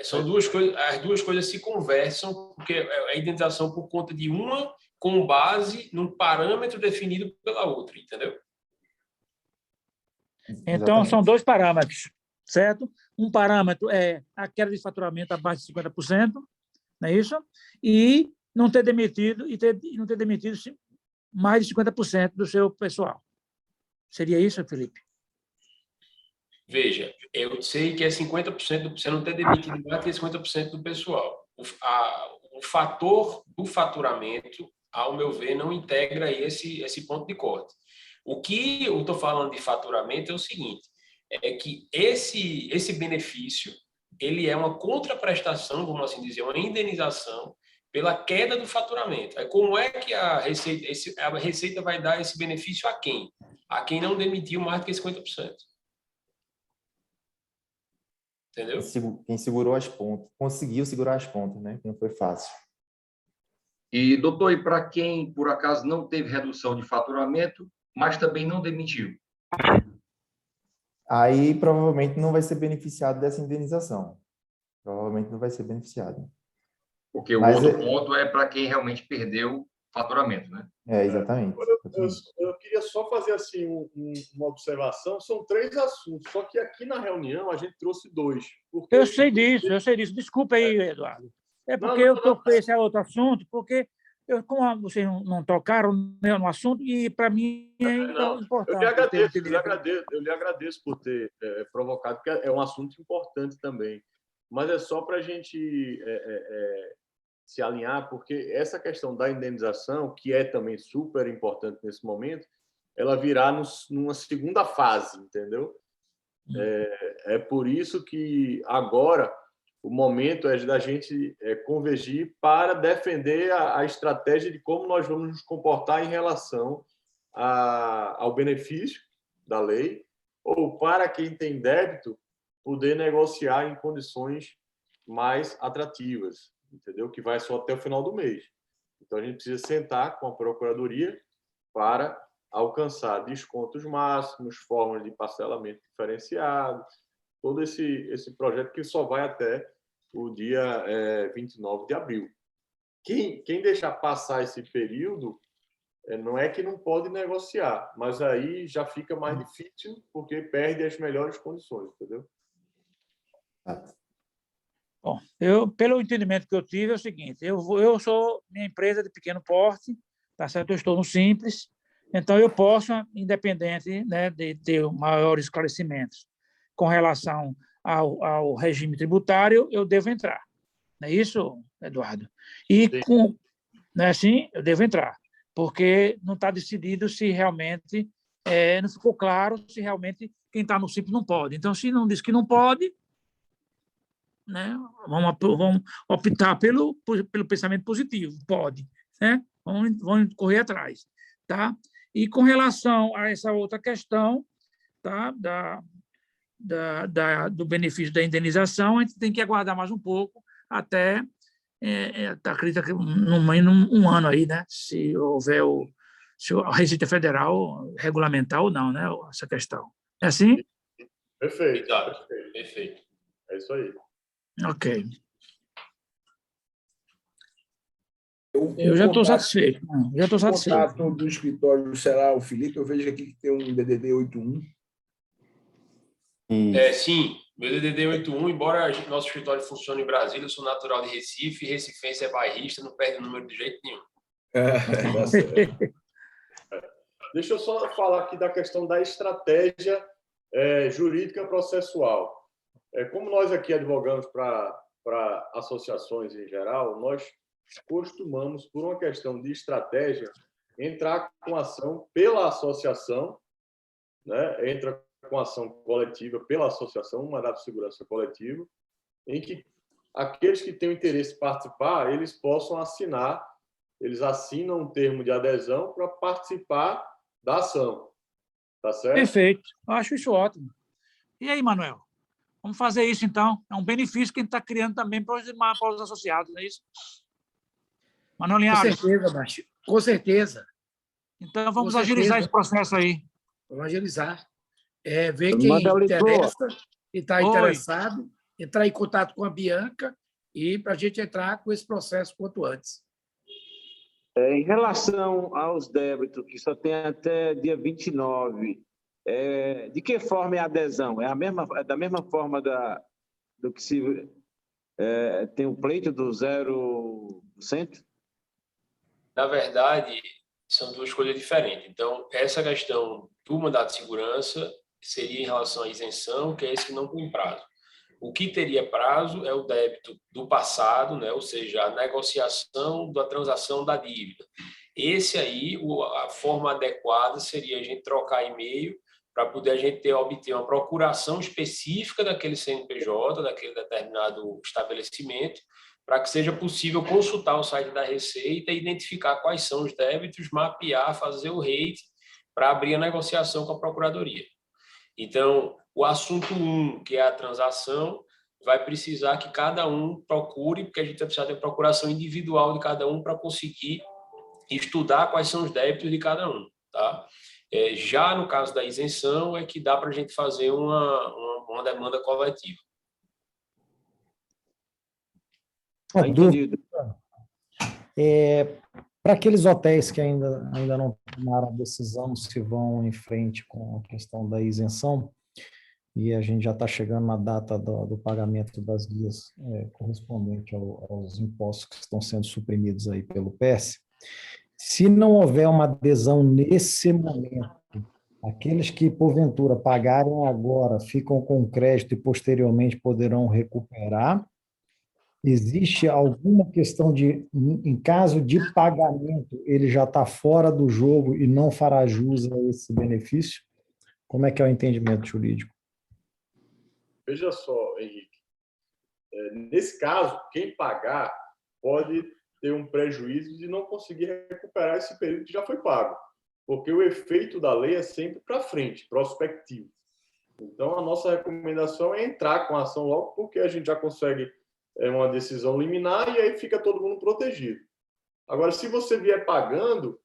E: São duas coisas, as duas coisas se conversam, porque é a indenização por conta de uma com base num parâmetro definido pela outra, entendeu?
B: Então, são dois parâmetros, certo? Um parâmetro é a queda de faturamento abaixo de 50%, não é isso? E não ter demitido, não ter demitido mais de 50% do seu pessoal. Seria isso, Felipe?
E: Veja, eu sei que é 50%, você não ter demitido mais que 50% do pessoal. O fator do faturamento, ao meu ver, não integra esse ponto de corte. O que eu estou falando de faturamento é o seguinte, é que esse benefício ele é uma contraprestação, vamos assim dizer, uma indenização pela queda do faturamento. Aí, como é que a Receita vai dar esse benefício a quem? A quem não demitiu mais do que 50%. Entendeu?
G: Quem segurou as pontas, conseguiu segurar as pontas, né? Não foi fácil.
J: E, doutor, e para quem, por acaso, não teve redução de faturamento, mas também não demitiu?
G: Aí, provavelmente, não vai ser beneficiado dessa indenização. Provavelmente não vai ser beneficiado.
J: Porque o outro ponto é para quem realmente perdeu faturamento, né?
G: Exatamente.
F: Eu queria só fazer assim uma observação. São 3 assuntos, só que aqui na reunião a gente trouxe 2. Porque...
B: Eu sei disso. Desculpa aí, Eduardo. É porque eu toquei esse outro assunto, porque como vocês não tocaram no assunto, e para mim é importante.
F: Eu lhe agradeço por ter provocado, porque é um assunto importante também. Mas é só para a gente se alinhar, porque essa questão da indenização, que é também super importante nesse momento, ela virá numa segunda fase, entendeu? É por isso que agora o momento é da gente convergir para defender a estratégia de como nós vamos nos comportar em relação ao benefício da lei, ou para quem tem débito, poder negociar em condições mais atrativas, entendeu? Que vai só até o final do mês. Então, a gente precisa sentar com a Procuradoria para alcançar descontos máximos, formas de parcelamento diferenciado, todo esse projeto que só vai até o dia 29 de abril. Quem deixar passar esse período, não é que não pode negociar, mas aí já fica mais difícil, porque perde as melhores condições, entendeu?
B: Bom, pelo entendimento que eu tive, é o seguinte, eu sou minha empresa de pequeno porte, tá certo? Eu estou no Simples, então eu posso, independente, né, de ter maiores esclarecimentos com relação ao regime tributário, eu devo entrar. Não é isso, Eduardo? E, não é assim? Eu devo entrar, porque não está decidido se realmente, não ficou claro se realmente quem está no Simples não pode. Então, se não diz que não pode, né, vamos optar pelo pensamento positivo, pode, né? Vamos correr atrás, tá? E com relação a essa outra questão, tá, do benefício da indenização, a gente tem que aguardar mais um pouco até, acredito que no mínimo um ano aí, né? Se houver se a Receita Federal regulamentar ou não, né? Essa questão. É assim?
F: Perfeito.
E: Perfeito.
F: É isso aí.
B: Ok. Eu já estou satisfeito.
H: O contato do escritório será o Felipe. Eu vejo aqui que tem um DDD 81.
E: Sim, meu DDD 81, embora nosso escritório funcione em Brasília, eu sou natural de Recife, recifense é bairrista, não perde o número de jeito nenhum.
F: Deixa eu só falar aqui da questão da estratégia jurídica processual. Como nós aqui advogamos para associações em geral, nós costumamos, por uma questão de estratégia, entrar com ação pela associação, né? Entra com ação coletiva pela associação, um mandato de segurança coletivo, em que aqueles que têm o interesse em participar, eles possam assinar, eles assinam um termo de adesão para participar da ação. Tá certo?
B: Perfeito. Eu acho isso ótimo. E aí, Manuel? Vamos fazer isso, então. É um benefício que a gente está criando também para os associados, não é isso? Manuel Linhares.
C: Com certeza, Baixinho. Com certeza.
B: Então, vamos agilizar esse processo aí.
C: Vamos agilizar. Ver quem interessa e está interessado, entrar em contato com a Bianca e para a gente entrar com esse processo quanto antes.
K: Em relação aos débitos, que só tem até dia 29, de que forma é a adesão? É da mesma forma do que se tem o pleito do 0%?
E: Na verdade, são duas coisas diferentes. Então, essa questão do mandato de segurança seria em relação à isenção, que é esse que não tem prazo. O que teria prazo é o débito do passado, né? Ou seja, a negociação da transação da dívida. Esse aí, a forma adequada seria a gente trocar e-mail para poder a gente obter uma procuração específica daquele CNPJ, daquele determinado estabelecimento, para que seja possível consultar o site da Receita e identificar quais são os débitos, mapear, fazer o rate para abrir a negociação com a Procuradoria. Então, o assunto 1, que é a transação, vai precisar que cada um procure, porque a gente vai precisar ter procuração individual de cada um para conseguir estudar quais são os débitos de cada um. Tá? Já no caso da isenção, é que dá para a gente fazer uma demanda coletiva.
L: Para aqueles hotéis que ainda não tomaram a decisão se vão em frente com a questão da isenção, e a gente já está chegando na data do pagamento das guias correspondente aos impostos que estão sendo suprimidos aí pelo PES, se não houver uma adesão nesse momento, aqueles que, porventura, pagarem agora, ficam com crédito e posteriormente poderão recuperar. Existe alguma questão de, em caso de pagamento, ele já está fora do jogo e não fará jus a esse benefício? Como é que é o entendimento jurídico?
F: Veja só, Henrique. Nesse caso, quem pagar pode ter um prejuízo de não conseguir recuperar esse período que já foi pago, porque o efeito da lei é sempre para frente, prospectivo. Então, a nossa recomendação é entrar com a ação logo, porque a gente já consegue uma decisão liminar e aí fica todo mundo protegido. Agora, se você vier pagando,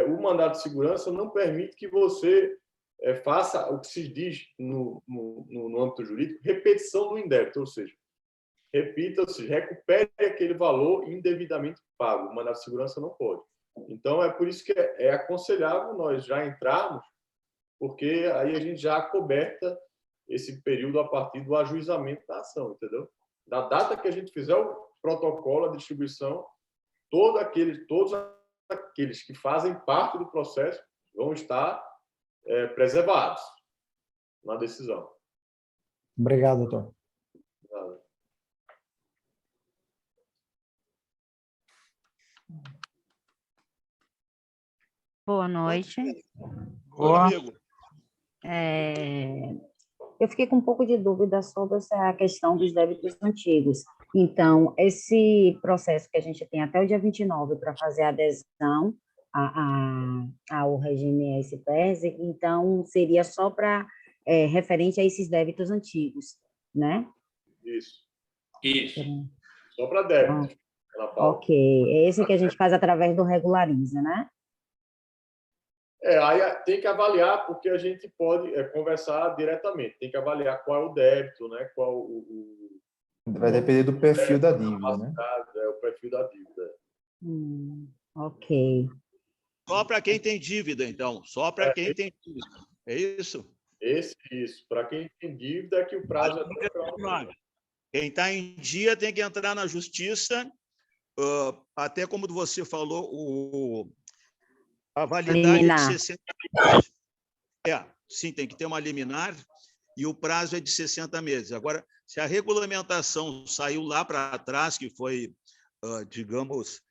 F: o mandato de segurança não permite que você faça o que se diz no âmbito jurídico, repetição do indébito, ou seja, recupere aquele valor indevidamente pago. O mandato de segurança não pode. Então, é por isso que é aconselhável nós já entrarmos, porque aí a gente já acoberta esse período a partir do ajuizamento da ação, entendeu? Da data que a gente fizer o protocolo, a distribuição, todos aqueles que fazem parte do processo vão estar preservados na decisão.
L: Obrigado, doutor.
F: Obrigado.
M: Boa noite.
I: Boa.
M: Eu fiquei com um pouco de dúvida sobre a questão dos débitos antigos. Então, esse processo que a gente tem até o dia 29 para fazer a adesão ao regime ASPES, então, seria só para referente a esses débitos antigos, né?
F: Isso.
E: Isso.
F: Só para débitos.
M: Ok. É esse que a gente faz através do Regulariza, né?
F: Aí tem que avaliar, porque a gente pode conversar diretamente. Tem que avaliar qual é o débito, né? Qual
G: vai depender do perfil da dívida, né?
F: O perfil da dívida.
M: Ok.
I: Só para quem tem dívida, então. Só para quem tem dívida. É isso?
F: Isso. Para quem tem dívida, é que o prazo
I: Quem está em dia tem que entrar na justiça. Até como você falou, a validade é de 60 meses. Sim, tem que ter uma liminar e o prazo é de 60 meses. Agora, se a regulamentação saiu lá para trás, que foi digamos,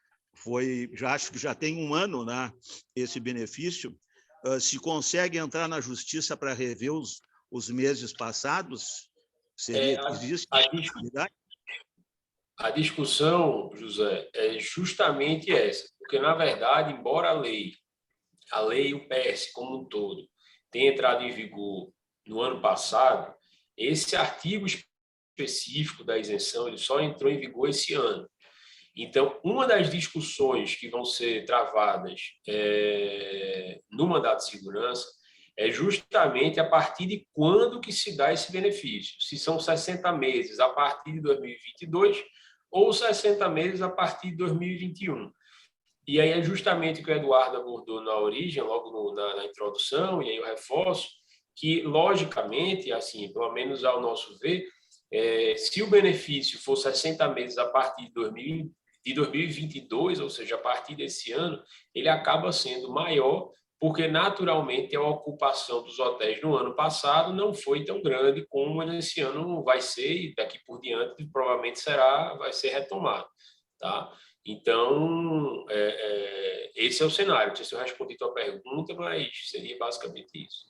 I: acho que já tem um ano, né, esse benefício, se consegue entrar na justiça para rever os meses passados, existe possibilidade?
E: A discussão, José, é justamente essa, porque, na verdade, embora a lei e o PS como um todo tenha entrado em vigor no ano passado, esse artigo específico da isenção ele só entrou em vigor esse ano. Então, uma das discussões que vão ser travadas no mandato de segurança é justamente a partir de quando que se dá esse benefício. Se são 60 meses a partir de 2022 ou 60 meses a partir de 2021. E aí é justamente o que o Eduardo abordou na origem, logo na introdução, e aí eu reforço, que, logicamente, assim, pelo menos ao nosso ver, se o benefício for 60 meses a partir de 2022, ou seja, a partir desse ano, ele acaba sendo maior, porque, naturalmente, a ocupação dos hotéis no ano passado não foi tão grande como nesse ano vai ser, e daqui por diante provavelmente vai ser retomado. Tá? Então, esse é o cenário. Não sei se eu respondi a tua pergunta, mas seria basicamente isso.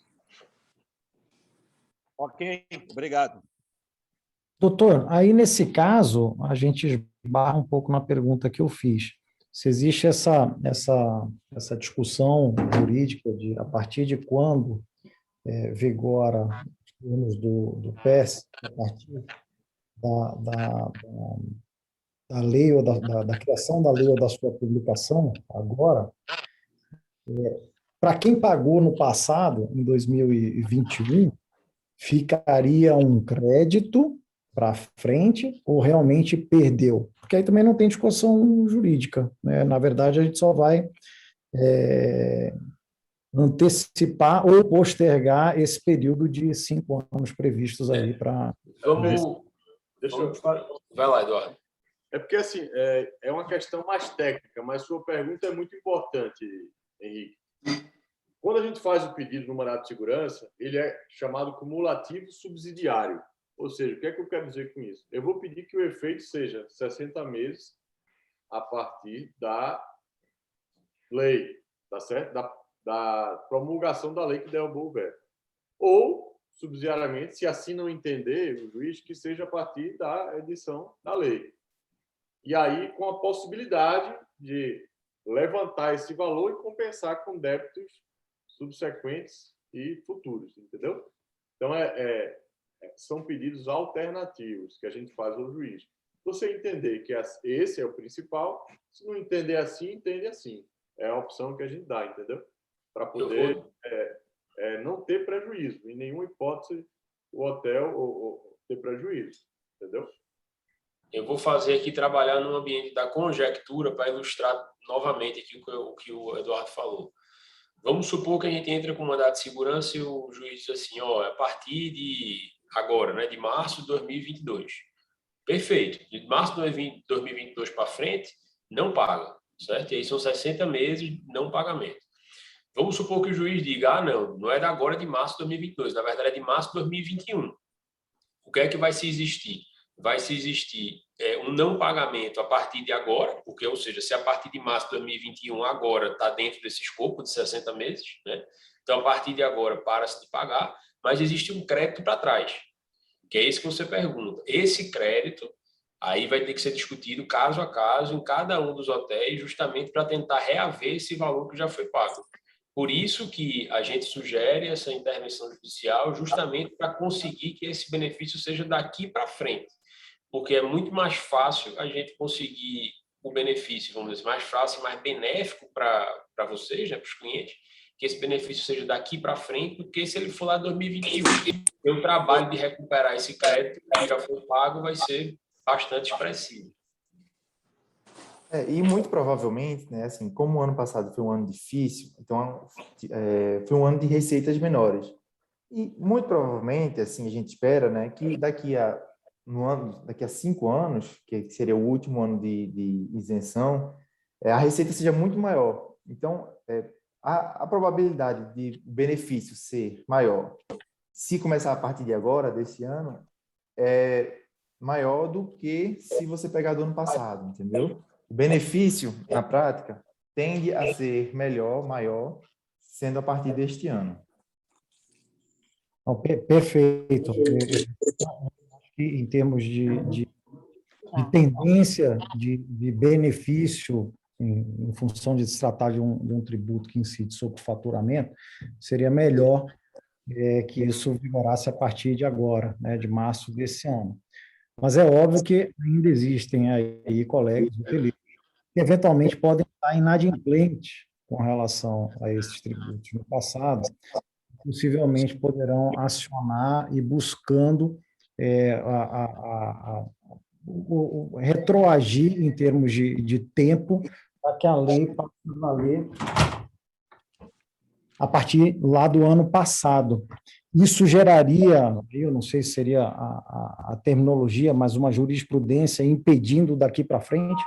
I: Ok, obrigado.
L: Doutor, aí nesse caso, a gente esbarra um pouco na pergunta que eu fiz. Se existe essa discussão jurídica de a partir de quando vigora os termos do PES, a partir da lei ou da criação da lei ou da sua publicação agora, para quem pagou no passado, em 2021, ficaria um crédito para frente ou realmente perdeu? Porque aí também não tem discussão jurídica, né? Na verdade, a gente só vai antecipar ou postergar esse período de 5 anos previstos aí para...
E: Vai lá, Eduardo.
F: É porque, assim, é uma questão mais técnica, mas sua pergunta é muito importante, Henrique. Quando a gente faz o pedido no mandato de segurança, ele é chamado cumulativo subsidiário. Ou seja, o que é que eu quero dizer com isso? Eu vou pedir que o efeito seja 60 meses a partir da lei, tá certo? Da promulgação da lei que derrubou o veto. Ou, subsidiariamente, se assim não entender o juiz, que seja a partir da edição da lei. E aí, com a possibilidade de levantar esse valor e compensar com débitos subsequentes e futuros, entendeu? Então, são pedidos alternativos que a gente faz ao juiz. Você entender que esse é o principal, se não entender assim, entende assim. É a opção que a gente dá, entendeu? Para poder não ter prejuízo. Em nenhuma hipótese o hotel ter prejuízo, entendeu?
E: Eu vou fazer aqui, trabalhar no ambiente da conjectura para ilustrar novamente aqui o que o Eduardo falou. Vamos supor que a gente entra com mandato de segurança e o juiz diz assim, a partir de agora, né, de março de 2022. Perfeito. De março de 2022 para frente, não paga, certo? E aí são 60 meses de não pagamento. Vamos supor que o juiz diga, não é da agora de março de 2022, na verdade é de março de 2021. O que é que vai se existir? Vai se existir um não pagamento a partir de agora, porque, ou seja, se a partir de março de 2021 agora está dentro desse escopo de 60 meses, né? Então, a partir de agora, para-se de pagar, mas existe um crédito para trás, que é isso que você pergunta. Esse crédito aí vai ter que ser discutido caso a caso em cada um dos hotéis, justamente para tentar reaver esse valor que já foi pago. Por isso que a gente sugere essa intervenção judicial, justamente para conseguir que esse benefício seja daqui para frente. Porque é muito mais fácil a gente conseguir o benefício, vamos dizer, mais fácil e mais benéfico para vocês, né, para os clientes, que esse benefício seja daqui para frente, do que se ele for lá em 2021. E o trabalho de recuperar esse crédito que já foi pago vai ser bastante expressivo.
G: E muito provavelmente, né, assim, como o ano passado foi um ano difícil, então foi um ano de receitas menores. E muito provavelmente, assim, a gente espera, né, que daqui a 5 anos, que seria o último ano de isenção, a receita seja muito maior. Então, a probabilidade de o benefício ser maior, se começar a partir de agora, desse ano, é maior do que se você pegar do ano passado, entendeu? O benefício, na prática, tende a ser maior, sendo a partir deste ano.
L: Perfeito. Acho que em termos de tendência de benefício, em função de se tratar de um tributo que incide sobre o faturamento, seria melhor que isso vigorasse a partir de agora, né, de março desse ano. Mas é óbvio que ainda existem aí colegas hoteleiros que eventualmente podem estar inadimplentes com relação a esses tributos no passado, possivelmente poderão acionar e buscando retroagir em termos de tempo para que a lei passe a valer a partir lá do ano passado. Isso geraria, eu não sei se seria a terminologia, mas uma jurisprudência impedindo daqui para frente?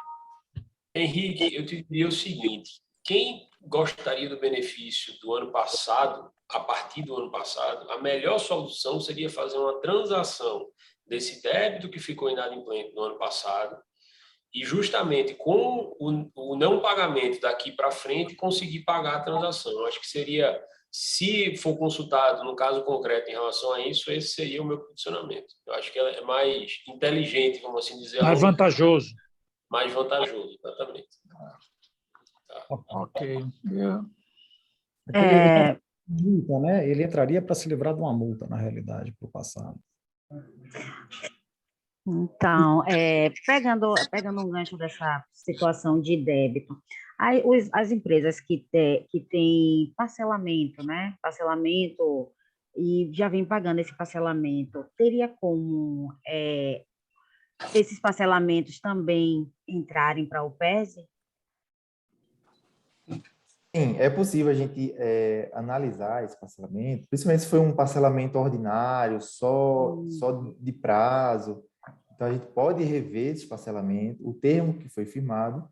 E: Henrique, eu te diria o seguinte, quem gostaria do benefício do ano passado, a partir do ano passado, a melhor solução seria fazer uma transação desse débito que ficou inadimplente no ano passado e justamente com o não pagamento daqui para frente conseguir pagar a transação. Eu acho que seria, se for consultado no caso concreto em relação a isso, esse seria o meu posicionamento. Eu acho que é mais inteligente, vamos assim dizer.
B: Mais vantajoso.
E: Mais vantajoso, exatamente.
B: Tá. Ok.
L: Multa, né? Ele entraria para se livrar de uma multa, na realidade, para o passado.
M: Então, pegando um gancho dessa situação de débito, aí as empresas que têm parcelamento, né? Parcelamento e já vem pagando esse parcelamento, teria como esses parcelamentos também entrarem para o PES?
G: Sim, é possível a gente analisar esse parcelamento, principalmente se foi um parcelamento ordinário, só de prazo. Então, a gente pode rever esse parcelamento, o termo que foi firmado,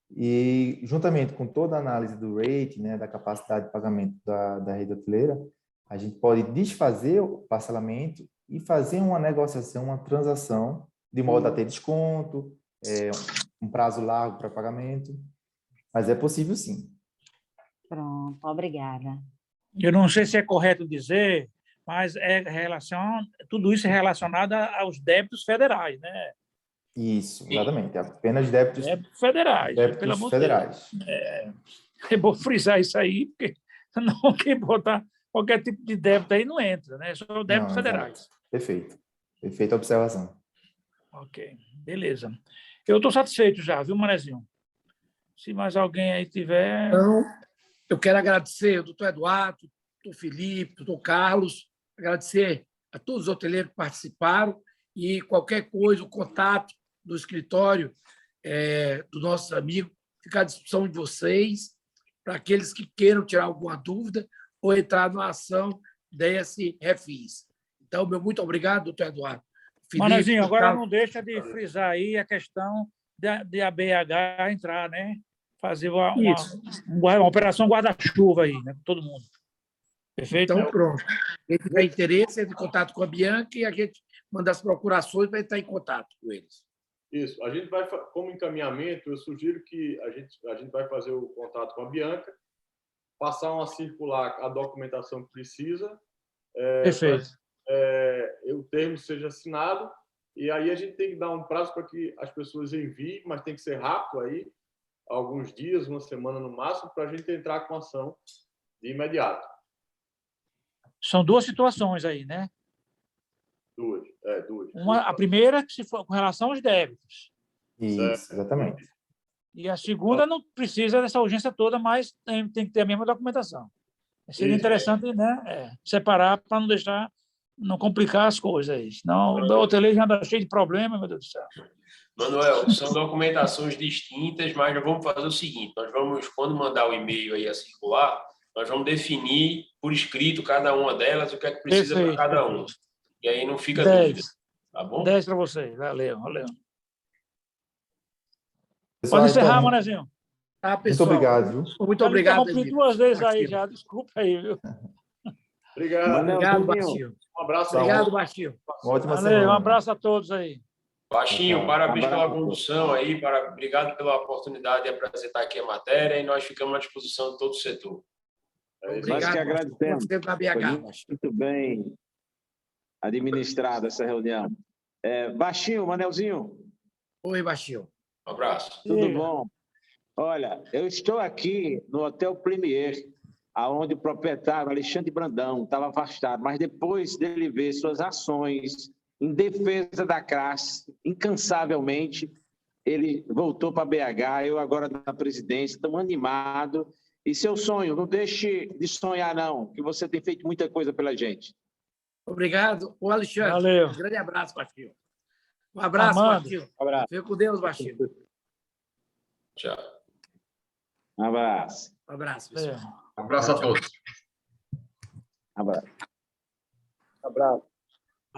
G: e juntamente com toda a análise do rating, né, da capacidade de pagamento da rede hoteleira, a gente pode desfazer o parcelamento e fazer uma negociação, uma transação, de modo a ter desconto, um prazo largo para pagamento. Mas é possível, sim.
M: Pronto, obrigada.
B: Eu não sei se é correto dizer, mas tudo isso é relacionado aos débitos federais, né?
G: Isso, exatamente. Apenas débitos
B: federais.
G: Débitos federais.
B: É bom frisar isso aí, porque não quem botar qualquer tipo de débito aí não entra, né? Só débitos federais.
G: Exato. Perfeito. Perfeita observação.
B: Ok, beleza. Eu estou satisfeito já, viu, Manezinho? Se mais alguém aí tiver...
C: Então, eu quero agradecer ao doutor Eduardo, doutor Felipe, doutor Carlos, agradecer a todos os hoteleiros que participaram e qualquer coisa, o contato do escritório do nosso amigo fica à disposição de vocês, para aqueles que queiram tirar alguma dúvida ou entrar numa ação desse refis. Então, meu muito obrigado, doutor Eduardo. Felipe,
B: Manezinho, agora não deixa de frisar aí a questão de a BH entrar, né? Fazer uma operação guarda-chuva aí, né? Com todo mundo. Perfeito?
C: Então, pronto. Quem tiver interesse, entre em contato com a Bianca e a gente manda as procurações para entrar em contato com eles.
F: Isso. A gente vai, como encaminhamento, eu sugiro que a gente vai fazer o contato com a Bianca, passar uma circular, a documentação que precisa.
B: Perfeito.
F: O termo seja assinado, e aí a gente tem que dar um prazo para que as pessoas enviem, mas tem que ser rápido aí, alguns dias, uma semana no máximo, para a gente entrar com ação de imediato.
B: São duas situações aí, né?
F: Duas.
B: A primeira, que se for com relação aos débitos.
G: Isso, exatamente.
B: E a segunda não precisa dessa urgência toda, mas tem que ter a mesma documentação. Seria interessante, né, separar para não complicar as coisas aí. Senão o hoteleiro já anda cheio de problemas, meu Deus do céu.
E: Manuel, são documentações distintas, mas nós vamos fazer o seguinte, quando mandar o e-mail aí a circular, nós vamos definir por escrito cada uma delas, o que é que precisa para cada um. E aí não fica
B: 10.
E: dúvida. Tá bom?
B: 10 para vocês. Valeu.
G: Pessoal,
B: pode encerrar,
G: então,
B: Manezinho.
G: Muito obrigado, viu?
C: Muito obrigado.
B: Interrompi 2 vezes aí já. Desculpa aí, viu?
F: Obrigado.
C: Obrigado, Bastinho.
F: Um abraço.
C: Obrigado, Bastinho.
G: Uma ótima
B: Valeu,
G: semana.
B: um abraço a todos aí.
E: Baixinho, parabéns pela condução aí, obrigado pela oportunidade de apresentar aqui a matéria e nós ficamos à disposição de todo o setor.
K: Obrigado. Nós que agradecemos. Foi muito bem administrada essa reunião. Baixinho, Manelzinho.
C: Oi, Baixinho.
E: Um abraço.
K: Tudo bom? Olha, eu estou aqui no Hotel Premier, onde o proprietário Alexandre Brandão estava afastado, mas depois dele ver suas ações em defesa da classe, incansavelmente, ele voltou para BH, eu agora na presidência, estamos animados. E seu sonho, não deixe de sonhar, não, que você tem feito muita coisa pela gente.
C: Obrigado. O Alexandre,
B: valeu.
C: Um grande abraço, Baixinho. Um abraço, Baixinho.
K: Um abraço.
C: Fica com Deus, Baixinho.
E: Tchau.
K: Um abraço.
C: Um abraço, pessoal.
J: Um abraço a todos.
K: Um abraço.
B: Um abraço.